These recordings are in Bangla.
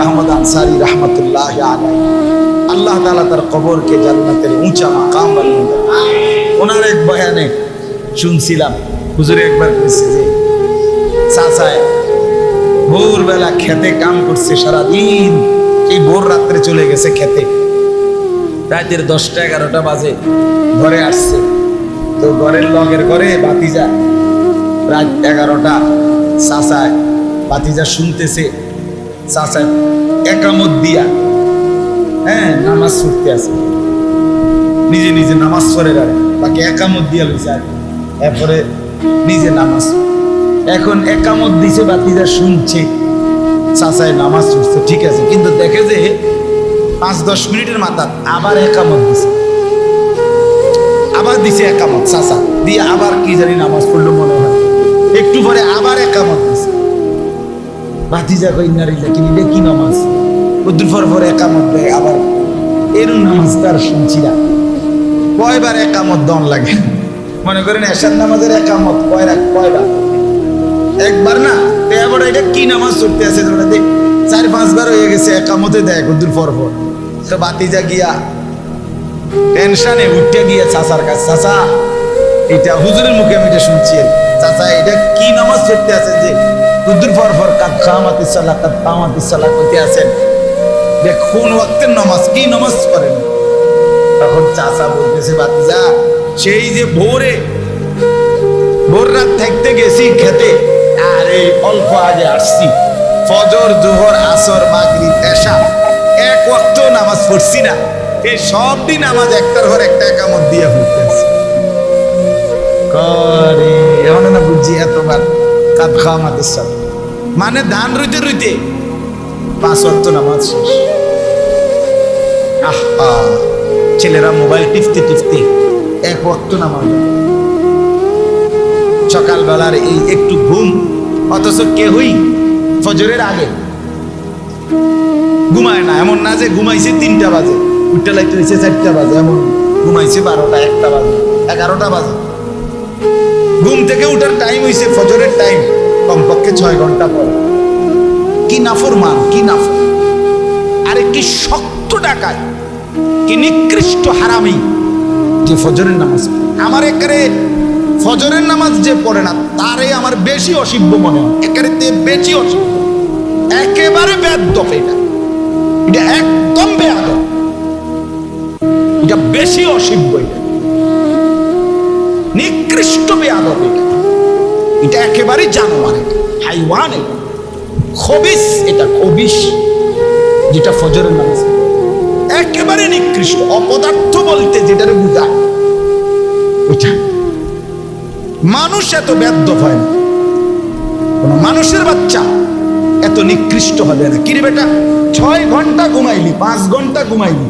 আহমদ আনসারী রহমতুল্লাহ আলাইহি, আল্লাহ তাআলা তার কবরকে জান্নাতের উঁচা মাকাম বানিয়ে দেন। ওনার এক বয়ানে শুনছিলাম, হুজুরে একবার বলছে যে চাচায় ভোরবেলা খেতে কাম করছে সারাদিন, এই ভোর রাত্রে চলে গেছে খেতে, রাতের 10টা 11টা বাজে ঘরে আসছে। তো ঘরের লগের ঘরে ভাতিজা, রাত 11টা, চাচায় ভাতিজা শুনতেছে চাচায় একামত দিয়া নামাজ পড়তে আছে, নিজে নিজে নামাজ পড়ে রাখে, বাকি একামত দিয়া লইছে আর এরপরে নিজে নামাজ। এখন একামত দিছে, ভাতিজা শুনছে চাচায় নামাজ পড়ছে, ঠিক আছে, কিন্তু দেখে যে 5-10 মিনিটের মাথা আবার একামত দিছে, আবার দিছে একামত চাচা দিয়ে, আবার কি জানি নামাজ পড়লো মনে হয়, একটু পরে আবার একামত দিছে। ভাতিজা কই নারিলা কিনিলে কি নামাজ, উদ্দুর পর একামত দেয় আবার, এরম নামাজ তার শুনছি না। কয়বার একামত দন লাগে, মনে করেন এশার নামাজের একামত কয়বার, একবার না, এবার এটা কি নামাজ পড়তে আছে, 4-5 বার হয়ে গেছে একামতে দেয় উদ্দুর পর। তো ভাতিজা গিয়া টেনশনে উঠে গিয়ে চাচার কাছে, চাচা এটা হুজুরের মুখে আমি এটা শুনছি, চাচা এটা কি নামাজ পড়তে আছেন যে উদ্দুর পর কাদ কামাতিস সালাহ কাদ কামাতিস সালাহ করতে আছেন, কোন ওয়াক্তের নামাজ, কি নামাজ করেন? তখন চাচা বলতেছে, ভাতিজা সেই যে ভোর রাত থাকতে গেছি খেতে, আর এই অল্প আগে আসছি, ফজর জোহর আসর মাগরিব এশা এক ওয়াক্ত নামাজ পড়ছি না, এই সব দিন নামাজ একটার পর একটা একামত দিয়ে পড়তেছি করে, এমন না বুঝছি এতবার কাদ কামাতিস সালাহ মানে ধান রুইতে রুইতে 5 ওয়াক্ত নামাজ শেষ। আহা, ছেলেরা মোবাইল টিপতে টিপতে 1 ওয়াক্ত নামাজ, সকালবেলার এই একটু ঘুম, অথচ কেউই ফজরের আগে ঘুমায় না, এমন না যে ঘুমাইছে 3টা বাজে উঠতে লাগতে হয়েছে 4টা বাজে, এমন ঘুমাইছে 12টা 1টা বাজে 11টা বাজে, ঘুম থেকে উঠার টাইম হয়েছে ফজরের টাইম কমপক্ষে 6 ঘন্টা পর। কি নাফরমান, কি নাফর, আরে কি শক্ত ডাকায়, কি নিকৃষ্ট হারামি যে ফজরের নামাজ। আমার একারে ফজরের নামাজ যে পড়ে না তারে আমার বেশি অসিব্য মনে হয়, একারে বেশি অসিব্য, একেবারে বেয়াদব, এটা একদম বেয়াদব, এটা বেশি অসিব্য, এটা নিকৃষ্ট বেয়াদব, এটা একেবারে জানোয়ার, এটা হাইওয়ান, এটা খবিস, এটা খবিস যেটা ফজরের নামাজ, একেবারে নিকৃষ্ট অপদার্থ বলতে যেটার বুঝায় ওইটা। মানুষ এত বেয়াদব হয় না, কোন মানুষের বাচ্চা এত নিকৃষ্ট হবে না। কিরে বেটা 6 ঘন্টা ঘুমাইলি, 5 ঘন্টা ঘুমাইলি,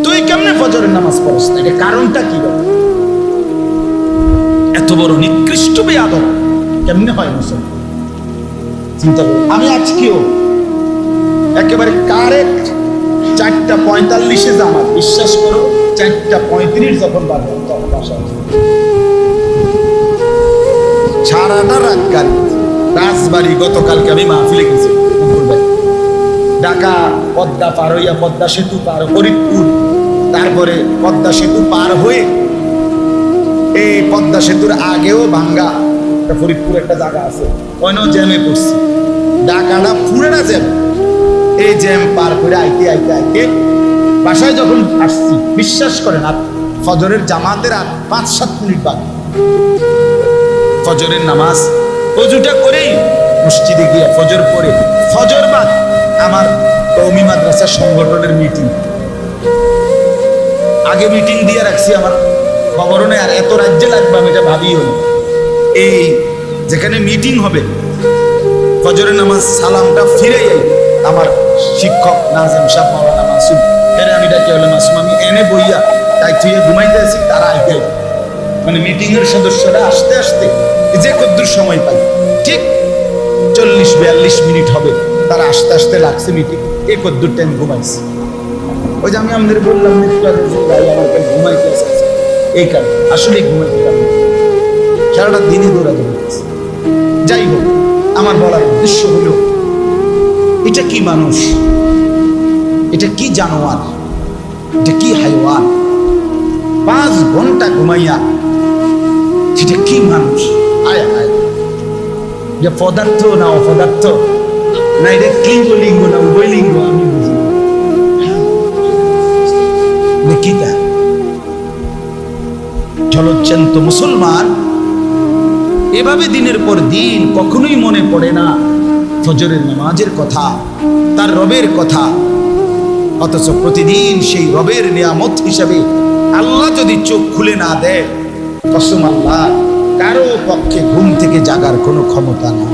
তুই কেমনে ফজরের নামাজ পড়ছ না? এটা কারণটা কি? এত বড় নিকৃষ্ট বেয়াদব কেমনে হয় মুসলমান? চিন্তা করি। আমি আজকেও একেবারে কারেক্ট 4:45 জামাত, বিশ্বাস করো 4:35 যখন বাজে তখন বাসা সারাটা রাত গাড়ি রাজবাড়ি। গতকালকে আমি মাহফিলে গেছি ঢাকা, পদ্মা পার হইয়া পদ্মা সেতু পার, ফরিদপুর, তারপরে পদ্মা সেতু পার হয়ে এই পদ্মা সেতুর আগেও ভাঙ্গা ফরিদপুর একটা জায়গা আছে, ওইখানেও জ্যামে পড়ছি, ঢাকাটা পুরোটা জ্যাম। এই জ্যাম পার করে আইতে আইতে আইতে বাসায় যখন আসছি, বিশ্বাস করেন আর ফজরের জামাতের আর 5-7 মিনিট বাকি, ফজরের নামাজ ওযুটা করেই মসজিদে গিয়ে ফজর পড়ে, ফজর বাদ আমার কওমি মাদ্রাসা সংগঠনের মিটিং, আগে মিটিং দিয়ে রাখছি আমার খবরও নেই, আর এত রাজ্যে লাগবে আমি এটা ভাবিও না। এই যেখানে মিটিং হবে ফজরের নামাজ সালামটা ফিরে আমার শিক্ষক নাজেম সাহেব মাওলানা মাসুম এর আমি ডাকি হলো মাসুম, আমি এনে বইয়া তাই তুই ঘুমাইতে আছি, তারা আইতে মানে মিটিং এর সদস্যরা আসতে আসতে যে কদ্দুর সময় পাই, ঠিক 40-42 মিনিট হবে, তারা আসতে আসতে লাগছে মিটিং, এই কদ্দুর টাইম ঘুমাইছে। ওই যে আমি আমাদের বললাম ভাই আমাকে ঘুমাইতে আসছে, এই কারণে আসলে ঘুমাইতে পারবে, সারাটা দিনে দৌড়াদৌড়ি করছে। যাই হোক, আমার বলার উদ্দেশ্য হলো এটা কি মানুষ, এটা কি জানোয়ার, এটা কি হাইওয়ান? 5 ঘন্টা ঘুমাইয়া সেটা কি মানুষ? আয় আয়, যে পদার্থ না অপদার্থ, না এটা লিঙ্গ লিঙ্গ না উভয় লিঙ্গ, আমি বুঝি দেখিতা। জলজ্জান্ত মুসলমান এভাবে দিনের পর দিন কখনোই মনে পড়ে না ফজরের নামাজের কথা, তার রবের কথা। অথচ প্রতিদিন সেই রবের নিয়ামত হিসাবে আল্লাহ যদি চোখ খুলে না দেয়, কসম আল্লাহ, কারো পক্ষে ঘুম থেকে জাগার কোনো ক্ষমতা না।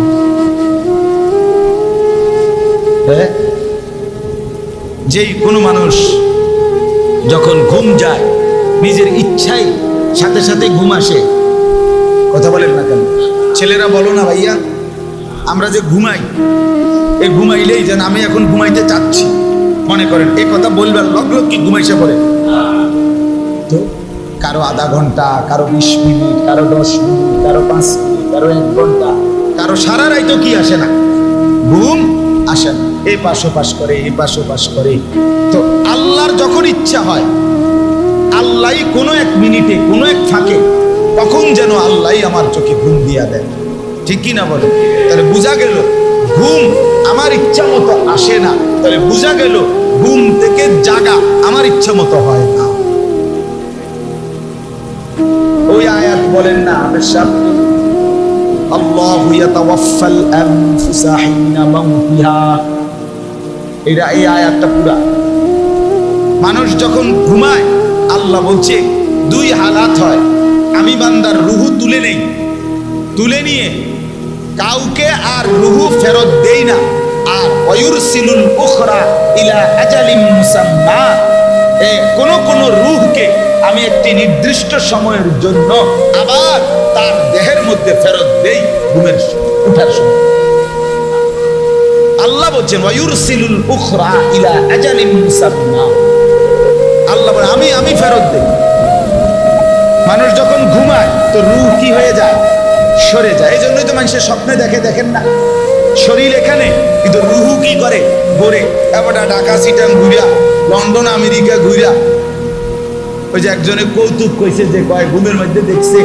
যেই কোনো মানুষ যখন ঘুম যায়, নিজের ইচ্ছাই সাথে সাথে ঘুম আসে। কথা বলেন না কেন? ছেলেরা বলো না ভাইয়া, আমরা যে ঘুমাই, এই ঘুমাইলেই যেন আমি এখন ঘুমাইতে চাচ্ছি মনে করেন, এই কথা বলবার লগ লগ কি ঘুমাইছে পড়ে। তো কারো আধা ঘন্টা, কারো 20 মিনিট, কারো 10 মিনিট, কারো 5 মিনিট, কারো 1 ঘন্টা, কারো সারা রাইতো কি আসে না, ঘুম আসে না। এই পাশো পাশ করে, এই পাশো পাশ করে। তো আল্লাহর যখন ইচ্ছা হয়, আল্লাহ কোনো এক মিনিটে, কোনো এক ফাঁকে, তখন যেন আল্লাহ আমার চোখে ঘুম দিয়া দেয়। ঠিক কি না বলে? তাহলে বোঝা গেল ঘুম আমার ইচ্ছা মতো আসে না। তাহলে বোঝা গেল ঘুম থেকে জাগা আমার ইচ্ছা মতো হয় না। ওই আয়াত বলেন না আমাদের সামনে, আল্লাহু ইয়াতাওয়াফাল আনফুসা হিনা মাউতিহা। এটা এই আয়াতটা পুরা। মানুষ যখন ঘুমায়, আল্লাহ বলছে 2 হালাত হয়। আমি বান্দার রুহু তুলে নেই, তুলে নিয়ে কাউকে আর রুহু ফেরত দেই না। আর ওয়ুরসিলুল উখরা ইলা আজালিম মুসাম্মা, কোন কোন রূহকে আমি একটি নির্দিষ্ট সময়ের জন্য আবার তার দেহের মধ্যে ফেরত দেই ঘুমের ওঠার সময়। আল্লাহ বলছেন ওয়ুরসিলুল উখরা ইলা আজালিম মুসাম্মা। আল্লাহ বলেন আমি ফেরত দেই। মানুষ যখন ঘুমায় তো রূহ কি হয়ে যায়? সরে যায়। এই জন্যই তো মানুষের স্বপ্নে দেখে, দেখেন না, শরীর এখানে কিন্তু রুহু কি করে? ঘুরে। এবার ঢাকা সিটাং ঘুরিয়া, লন্ডন আমেরিকা ঘুরিয়া। ওই যে একজনে কৌতুক কইছে যে কয় ঘুমের মধ্যে দেখছে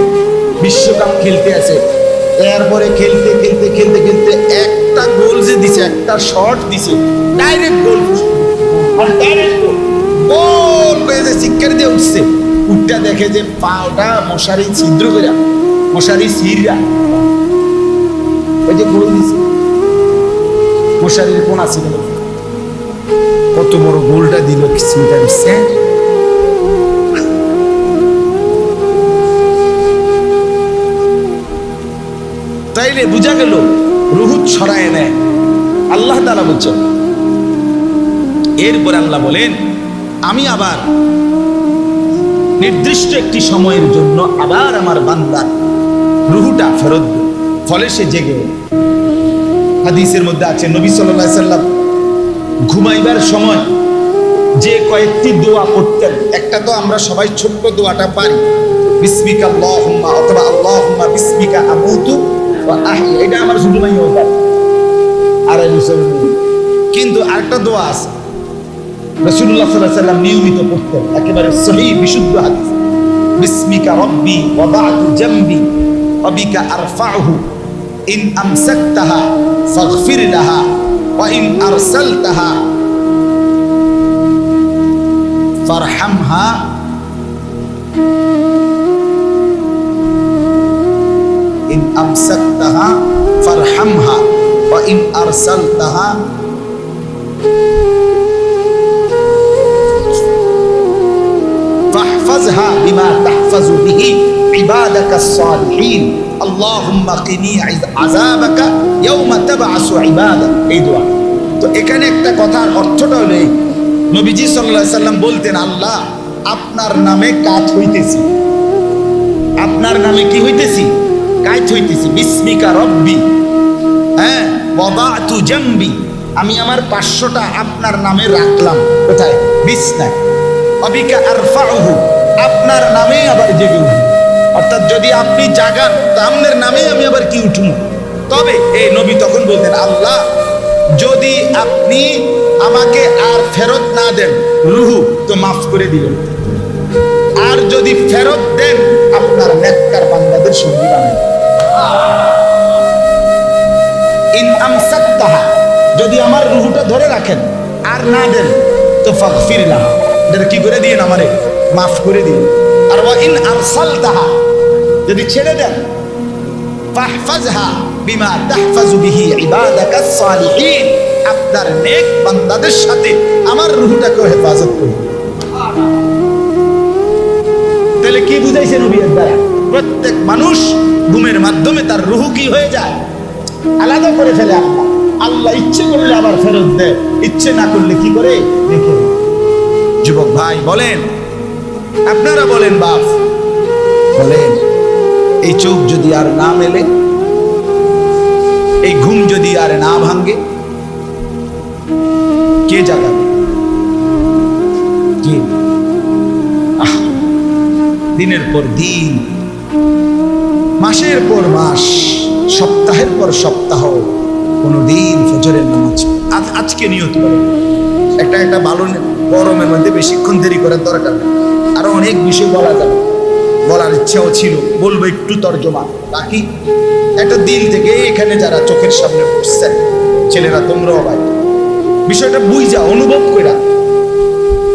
বিশ্বকাপ খেলতে আছে, এরপরে খেলতে খেলতে খেলতে খেলতে একটা গোল যে দিছে, একটা শট দিছে, ডাইরেক্ট গোল, আর ডাইরেক্ট গোল করে যে শিক্ষার দিয়ে উঠছে, উঠটা দেখে যে পাওটা মশারি ছিদ্র করে, মশারি ছিঁড়া, ওই যে গোল দিছে, মশারির কোনা ছিল। কত বড় গোলটা দিল, চিন্তা করছে। তাইলে বুঝা গেল রুহু ছড়ায় নেয় আল্লাহ তাআলা বলছেন। এরপর আল্লাহ বলেন আমি আবার নির্দিষ্ট একটি সময়ের জন্য আবার আমার বান্দার রুহুটা ফেরত দেব, ফলে সে জেগে। হাদিসের মধ্যে আছে নবী সাল্লাল্লাহু আলাইহি সাল্লাম ঘুমাইবার সময় যে কয়েকটি দোয়া পড়তেন, একটা তো আমরা সবাই ছোট্ট দোয়াটা পারি, বিসমিকা আল্লাহুম্মা, অথবা আল্লাহুম্মা বিসমিকা আমুতু ওয়া আহইয়া। এটা আমার শুধু নাই ওটা আড়াই বছর। কিন্তু আরেকটা দোয়া আছে রাসূলুল্লাহ সাল্লাল্লাহু আলাইহি সাল্লাম নিয়মিত পড়তেন, একেবারে সহিহ বিশুদ্ধ হাদিস, বিসমিকা রাব্বি ওয়াদা'তু জামবি ওয়া বিকা আরফাউহু ইন আমসাকতাহা ফাগফির লাহা ওয়া ইন আরসালতাহা ফারহামহা ইন আমসাকতাহা ফারহামহা ওয়া ইন আরসালতাহা ফাহফাজহা বিমা তাহফাজু বিহি ইবাদাকাস সালিহিন আল্লাহুম্মা কিনি আযাবাকা ইয়াওমা তাবআসু ইবাদাক। এই দোয়া। তো এখানে একটা কথার অর্থটা হলো এই, নবীজি সাল্লাল্লাহু আলাইহি সাল্লাম বলতেন, আল্লাহ আপনার নামে কাজ হইতেছি, আপনার নামে কি হইতেছি? কাজ হইতেছি। বিসমিকা রব্বি, হ্যাঁ, ওয়াদা'তু জামবি, আমি আমার 500টা আপনার নামে রাখলাম। কোথায়? বিছনায়। অবিকা আরফাউহু, আপনার নামে আবার জেগে উঠি। অর্থাৎ যদি আপনি জাগান তো আপনার নামে আমি আবার কি উঠুম। তবে এই নবী তখন বলতেন, আল্লাহ যদি আপনি আমাকে আর ফেরত না দেন রুহু, তো মাফ করে দিবেন। আর যদি ফেরত দেন, আপনার নেককার বান্দাদের সঙ্গী বানাবেন। ইন আমসাকতাহা, যদি আমার রুহুটা ধরে রাখেন আর না দেন, তো ফাগফির লাহা, এটা কি করে দিন, আমারে মাফ করে দিন। আর ওয়া ইন আরসালতাহা, যদি ছেড়ে দেন, ফাহফাজহা বিমা তাহফাজু বিহি ইবাদাকাস সালিহিন, আপনার নেক বান্দাদের সাথে আমার রুহটাকে হেফাজত করুন। তাহলে কি বুঝাইছে নবীর দ্বারা? প্রত্যেক মানুষ ঘুমের মাধ্যমে তার রুহু কি হয়ে যায়, আলাদা করে ফেলে। আল্লাহ আল্লাহ ইচ্ছে করলে আবার ফেরত দেয়, ইচ্ছে না করলে কি করে দেখে। যুবক ভাই বলেন, আপনারা বলেন, বাপ বলেন, এই চোখ যদি আর না মেলে, এই ঘুম যদি আর না ভাঙ্গে, কে জাগাবে? কে? দিনের পর দিন, মাসের পর মাস, সপ্তাহের পর সপ্তাহ, কোনদিন ফজরের নামাজ আজকে নিয়ত করে একটা ভালো গরমের মধ্যে বেশিক্ষণ দেরি করার দরকার নেই। আরো অনেক বিষয় বলা যাবে, বলার ইচ্ছাও ছিল, বলবো একটু তর্জমা। বাকি একটা দিল থেকে এখানে যারা চোখের সামনে বসছেন, ছেলেরা তোমরাও ভাই, বিষয়টা বুঝা অনুভব কইরা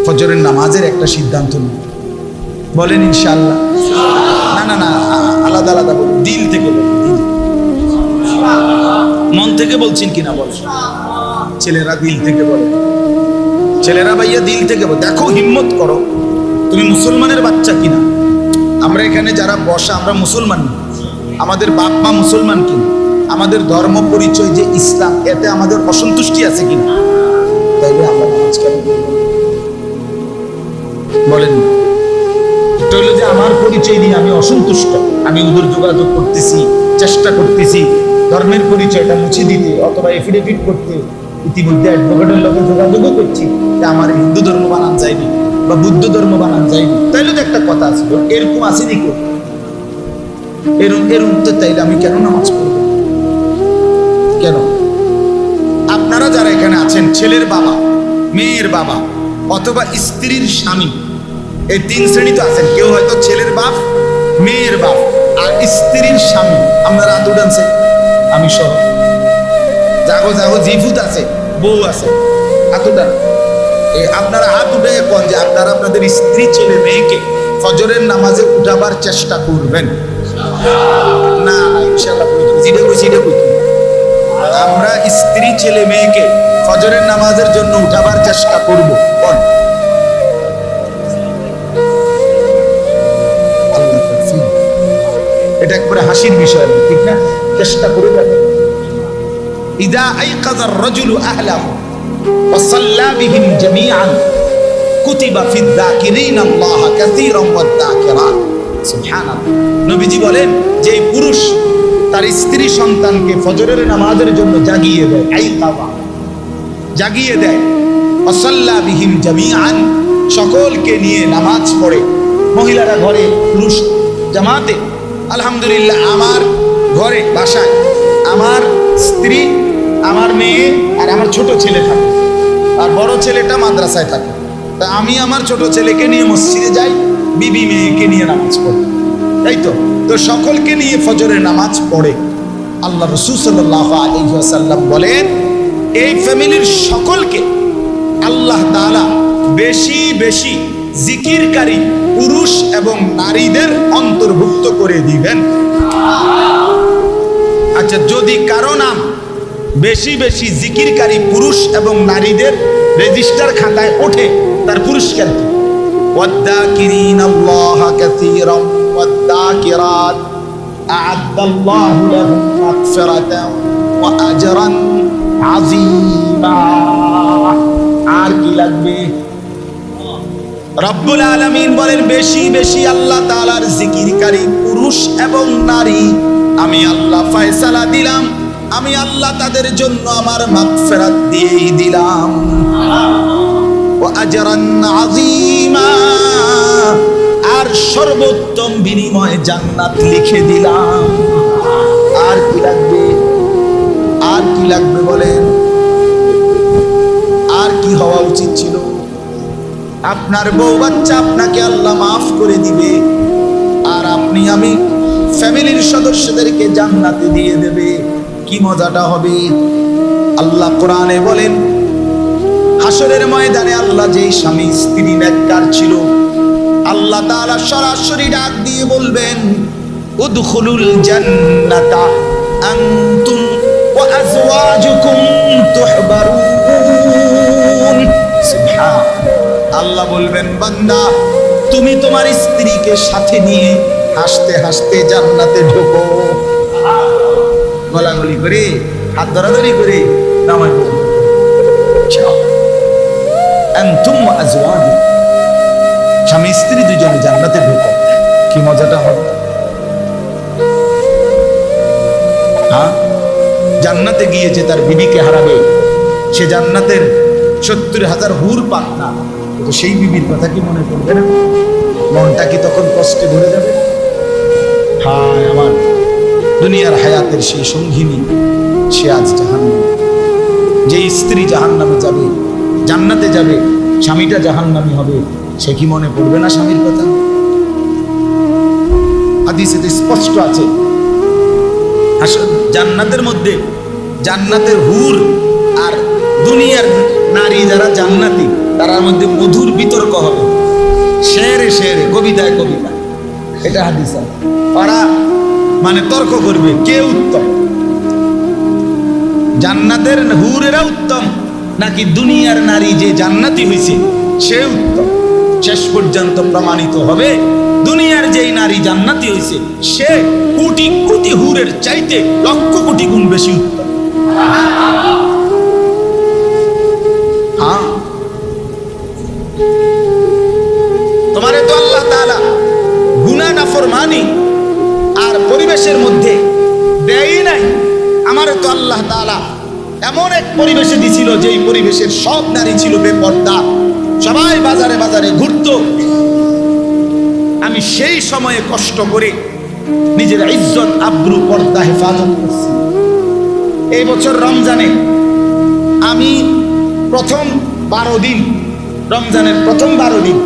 ফজরের নামাজের একটা সিদ্ধান্ত নিন। বলেন ইনশাআল্লাহ। না না না, আলাদা আলাদা বলুন, দিল থেকে বলুন। মন থেকে বলছেন কিনা বল। ছেলেরা দিল থেকে বলে, ছেলেরা ভাইয়া দিল থেকে বল। দেখো, হিম্মত করো, তুমি মুসলমানের বাচ্চা কিনা। আমরা এখানে যারা বসা, আমরা মুসলমান না, আমাদের বাপ মা মুসলমান কিনা, আমাদের ধর্ম পরিচয় যে ইসলাম, এতে আমাদের অসন্তুষ্টি আছে কিনা, তাইলে আমরা নামাজ কেন বলেন? এটা হলো যে আমার পরিচয় নিয়ে আমি অসন্তুষ্ট, আমি ওদের যোগাযোগ করতেছি, চেষ্টা করতেছি ধর্মের পরিচয়টা মুছে দিতে, অথবা এফিডেভিট করতে। ইতিমধ্যে অ্যাডভোকেটের লোকের যোগাযোগও করছি যে আমার হিন্দু ধর্ম বানান যায়নি বা বুদ্ধ ধর্ম বানান যায়নি। তাইলে তো একটা কথা আছে, এরকম আসেনি কেউ, এরকম তো, তাইলে আমি কেন নামাজ পড়ব? কেন? আপনারা যারা এখানে আছেন, ছেলের বাবা, মেয়ের বাবা, অথবা স্ত্রীর স্বামী, এই তিন শ্রেণী তো আছেন। কেউ হয়তো ছেলের বাপ, মেয়ের বাপ আর স্ত্রীর স্বামী। আপনারা হাত উঠানছে, আমি সহ জাগো জাগো, জিফুত আছে, বউ আছে, হাত উঠান। আপনারা হাত উঠে কোন যে আপনারা আপনাদের স্ত্রী ছেলে মেয়েকে ফজরের নামাজে উঠাবার চেষ্টা করবেন। না ইনশাআল্লাহ, আমরা স্ত্রী ছেলে মেয়েকে ফজরের নামাজের জন্য উঠাবার চেষ্টা করব। কোন? এটা একবারে হাসির বিষয়, ঠিক না? চেষ্টা করে দেখেন। ইদা আইকাযার রাজুলু আহলাহু ওয়া সাল্লা বিহিম জামিআন কুতিবা ফিদ যাকিরিনা আল্লাহ কাসীরান ওয়াদ যাকিরাত। সুবহানাল্লাহ। নবীজি বলেন যে এই পুরুষ তার স্ত্রী সন্তানকে ফজরের নামাজের জন্য জাগিয়ে দেয়, আইকাযা, জাগিয়ে দেয়, ওয়া সাল্লা বিহিম জামিআন, সকলকে নিয়ে নামাজ পড়ে। মহিলারা ঘরে, পুরুষ জামাতে। আলহামদুলিল্লাহ, আমার ঘরে বাসায় আমার স্ত্রী, আমার মেয়ে আর আমার ছোট ছেলে থাকে, আর বড় ছেলেটা মাদ্রাসায় থাকে। তা আমি আমার ছোট ছেলেকে নিয়ে মসজিদে যাই, বিবি মেয়েকে নিয়ে নামাজ পড়ি, তাই তো। তো সকলকে নিয়ে ফজরের নামাজ পড়ে। আল্লাহ রাসূল সাল্লাল্লাহু আলাইহি ওয়াসাল্লাম বলেন, এই ফ্যামিলির সকলকে আল্লাহ তাআলা বেশি বেশি জিকিরকারী পুরুষ এবং নারীদের অন্তর্ভুক্ত করে দিবেন। আচ্ছা, যদি কারো নাম বেশি বেশি জিকিরকারী পুরুষ এবং নারীদের রেজিস্টার খাতায় ওঠে, তার পুরস্কার কি? ওয়াদ্দাকিরিনাল্লাহ কাসীরান ওয়াদ্দাকিরাত আ'আদ্দাল্লাহু লাহুম মাগফিরাতান ওয়া আজরান আযীমা। আর কি লাগবে? রব্বুল আলামিন বলেন, বেশি বেশি আল্লাহ তাআলার জিকিরকারী পুরুষ এবং নারী আমি আল্লাহ ফয়সালা দিলাম, আমি আল্লাহ তাদের জন্য আমার মাগফিরাত দিয়েই দিলাম। ওয়া আজরান আযীমা, আর সর্বোত্তম বিনিময় জান্নাত লিখে দিলাম। আর কি লাগবে? আর কি লাগবে বলেন? উচিত ছিল। আপনার বউ বাচ্চা আপনাকে আল্লাহ মাফ করে দিবে, আর আপনি আমি ফ্যামিলির সদস্যদেরকে জান্নাতে দিয়ে দেবে। কি মজাটা হবে! আল্লাহ কোরআনে বলেন, হাসরের ময়দানে আল্লাহ যেই স্বামী স্ত্রী নেককার ছিল, আল্লাহ তাআলা সরাসরি ডাক দিয়ে বলবেন, উদখুলুল জান্নাতা আনতুম ওয়া আজওয়াজুকুম তুহবারুন। সুবহান আল্লাহ বলবেন, বান্দা তুমি তোমার স্ত্রীকে সাথে নিয়ে হাসতে হাসতে জান্নাতে ঢোকো। গলাগলি করে, হাত ধরাধরি করে নামাজ পড়ো। আনতুম ওয়া আজওয়াজুকুম, স্বামী স্ত্রী দুজনে জান্নাতে ঢোকো। কি মজাটা হবে! হ্যাঁ, জান্নাতে গিয়েছে তার বিবিকে হারাবে, সে জান্নাতের 70,000 হুর পাক না, তো সেই বিবির কথা কি মনে পড়বে না? মনটা কি তখন কষ্টে ভরে যাবে? হায় আমার দুনিয়ার হায়াতের সেই সঙ্গিনী, সে আজ জাহান্নামে। যে স্ত্রী জাহান্নামে যাবে, জান্নাতে যাবে, স্বামীটা জাহান্নামী হবে, সে কি মনে পড়বে না স্বামীর কথা? হাদিসে তো স্পষ্ট আছে, জান্নাতের মধ্যে জান্নাতের হুর আর দুনিয়ার নারী যারা জান্নাতি, তার মধ্যে মধুর বিতর্ক হবে, শেরে শেরে, কবিতায় কবিতা। এটা হাদিস আছে। ওরা মানে তর্ক করবে কে উত্তম, জান্নাতের হুরেরা উত্তম নাকি দুনিয়ার নারী যে জান্নাতি হয়েছে সে উত্তম। শেষ পর্যন্ত প্রমাণিত হবে দুনিয়ার যেই নারী জান্নাতি হয়েছে সে কোটি কোটি হুরের চাইতে লক্ষ কোটি গুণ বেশি উত্তম। হ্যাঁ, তোমারে তো আল্লাহ তাআলা গুনাহ নাফরমানি আর পরিবেশের মধ্যে দেয়ই নাই। আমারে তো আল্লাহ তাআলা এমন এক পরিবেশে দিছিল, যেই পরিবেশের সব নারী ছিল বেপর্দা, সবাই বাজারে বাজারে ঘুরতো। আমি সেই সময়ে কষ্ট করে নিজের ইজ্জত আব্রু পর্দা হেফাজত করছি। এই বছর রমজানে আমি প্রথম 12 দিন, রমজানের প্রথম 12 দিন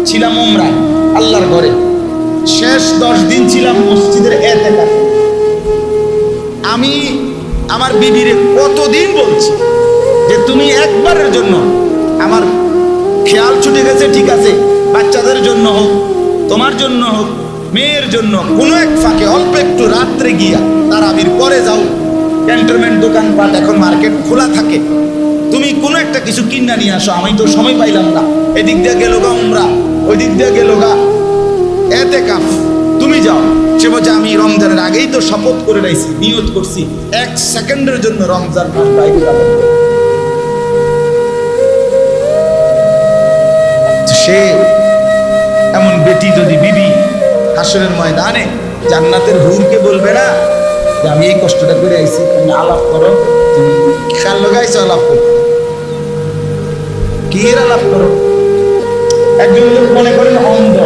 ছিলাম উমরায় আল্লাহর ঘরে, শেষ 10 দিন ছিলাম মসজিদের ইতিকাফে। আমি আমার বিবিরে কতদিন বলছি যে তুমি একবারের জন্য, আমার খেয়াল ছুটে গেছে, ঠিক আছে, বাচ্চাদের জন্য হোক, তোমার জন্য হোক, মেয়ের জন্য, কোনো এক ফাঁকে অল্প একটু রাত্রে গিয়া তারাবির পরে যাও, ক্যান্টনমেন্ট দোকানপাট এখন মার্কেট খোলা থাকে, তুমি কোনো একটা কিছু কিনা নিয়ে আসো। আমি তো সময় পাইলাম না, এদিক দিয়ে গেল গা উমরা, ওই দিক দিয়ে গেল গা ইতিকাফ, তুমি যাও। সে বলছে আমি রমজানের আগেই তো শপথ করে রাখছি, নিয়ত করছি 1 সেকেন্ডের জন্য রমজান মাস বাইরে যাব। সে এমন বেটি যদি বিবি হাসরের ময়দানে জান্নাতের হুরকে বলবে না যে আমি এই কষ্টটা করে আইছি, তুমি আলাপ করো, তুমি খেয়াল লাগাইছো আলাপ করো, কি এর আলাপ করো? একজন লোক মনে করেন অন্ধ,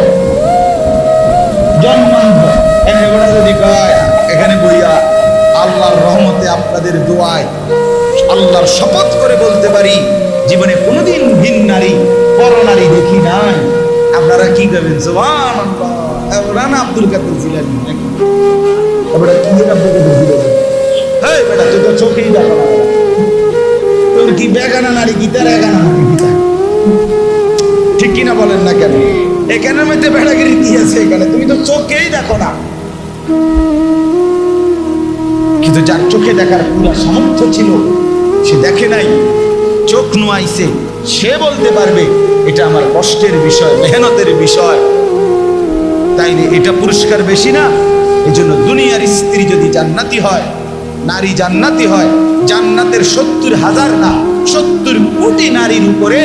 জন্মান্ধ, যদি এখানে বইয়া আল্লাহর রহমতে আপনাদের দোয়ায় আল্লাহর শপথ করে বলতে পারি জীবনে কোনোদিন ভিন নারী পর নারী দেখি নাই। আপনারা কি করবেন? সুবহানাল্লাহ। রানা আব্দুল কাদের জিলানী নাকি আমরা কি আব্দুল কাদের জিলানী, হেই বেটা তুই তো চোখেই দেখো না, তোর কি বেগানা নারী কি তার এগানা নারী কি তার, ঠিক কিনা বলেন না কেন? এখানের মধ্যে বেড়াগিরি কি আছে এখানে? তুমি তো চোখেই দেখো না। কিন্তু যার চোখে দেখার পুরো সামর্থ্য ছিল সে দেখে নাই, চোখ নোয়াইছে, সে বলতে পারবে এটা আমার কষ্টের বিষয়, মেহনতের বিষয়। তাই এটা পুরস্কার বেশি না? এই জন্য দুনিয়ার স্ত্রী যদি জান্নাতি হয়, নারী জান্নাতি হয়, জান্নাতের 70,000 না 70 কোটি নারীর উপরে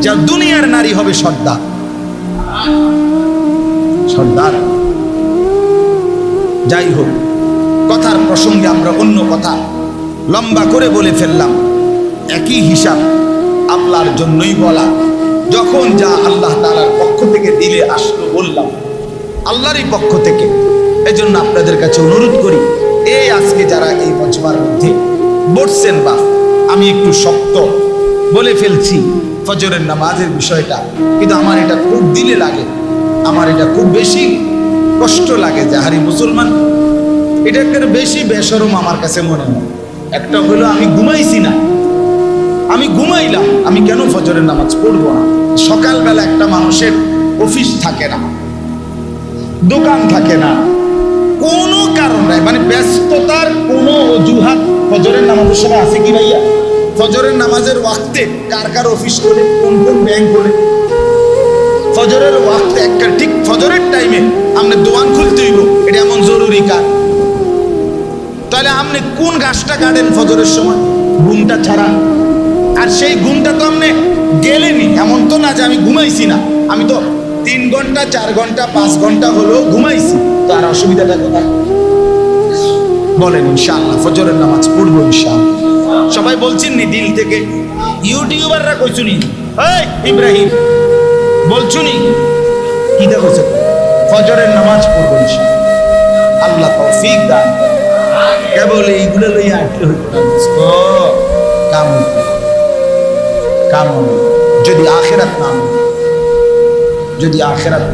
যা দুনিয়ার নারী হবে সর্দার। সর্দার। যাই হোক, কথার প্রসঙ্গে আমরা অন্য কথা লম্বা করে বলে ফেললাম। একই হিসাব আল্লাহর জন্যই বলা, যখন যা আল্লাহ তাআলার পক্ষ থেকে দিলে আসলো বললাম আল্লাহরই পক্ষ থেকে। এই জন্য আপনাদের কাছে অনুরোধ করি, এই আজকে যারা এই মজমার মধ্যে বসছেন, বা আমি একটু শক্ত বলে ফেলছি, ফজরের নামাজের বিষয়টা, কিন্তু আমার এটা খুব দিলে লাগে, আমার এটা খুব বেশি কষ্ট লাগে যে হারি মুসলমান এটা একটা বেশি বেশরম আমার কাছে মনে হয়। একটা হলো আমি ঘুমাইছি না, আমি ঘুমাইলাম, আমি কেন ফজরের নামাজ পড়বো না? সকালবেলা একটা মানুষের অফিস থাকে না, দোকান থাকে না, কোনো কারণ নাই, মানে ব্যস্ততার কোনো অজুহাত ফজরের নামাজের সময় আছে কি ভাইয়া? ফজরের নামাজের ওয়াক্তে কার কার অফিস করে, কোন কোন ব্যাংক করে, ফজরের ওয়াক্তে একটা ঠিক ফজরের টাইমে আপনি দোকান খুলতে হইব, এটা এমন জরুরি কাজ। তাহলে আপনি কোন গাছটা কাটেন ফজরের সময়? ঘুমটা ছাড়া। আর সেই ঘুমটা তো আপনি গেলেনি, এমন তো না যে আমি ঘুমাইছি না, আমি তো 3 ঘন্টা 4 ঘন্টা 5 ঘন্টা হলো ঘুমাইছি, তো আর অসুবিধাটা কোথায়? বলেন ইনশাআল্লাহ ফজরের নামাজ পড়বো ইনশাআল্লাহ। সবাই বলছেন নি দিল থেকে? ইউটিউবাররা কইছুনি, এই ইব্রাহিম বলছুনি কি দেখছ? ফজরের নামাজ পড়বো ইনশাআল্লাহ, আল্লাহ তৌফিক দান। কেবল এইগুলো লইয়া আটলে হইতো না, ও কাম কাম যদি আখিরাত নাম, যদি আখিরাত